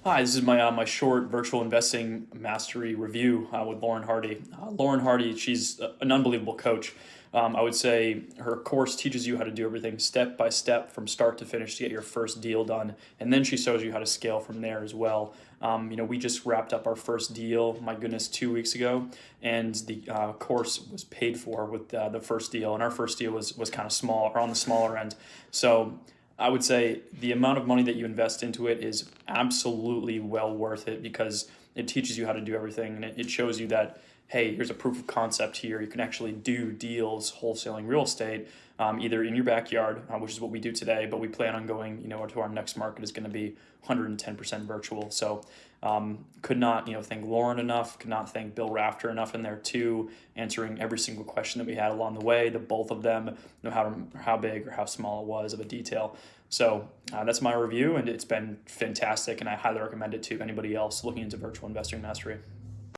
Hi, this is my short virtual investing mastery review with Lauren Hardy. Lauren Hardy, she's an unbelievable coach. I would say her course teaches you how to do everything step by step from start to finish to get your first deal done, and then she shows you how to scale from there as well. We just wrapped up our first deal, my goodness, 2 weeks ago, and the course was paid for with the first deal, and our first deal was kind of small or on the smaller end. So I would say the amount of money that you invest into it is absolutely well worth it because it teaches you how to do everything, and it shows you that, hey, here's a proof of concept here. You can actually do deals wholesaling real estate, either in your backyard, which is what we do today, but we plan on going, to our next market is going to be 110% virtual. So could not, thank Lauren enough, could not thank Bill Rafter enough in there too, answering every single question that we had along the way, the both of them, how big or how small it was of a detail. So that's my review, and it's been fantastic, and I highly recommend it to anybody else looking into virtual investing mastery.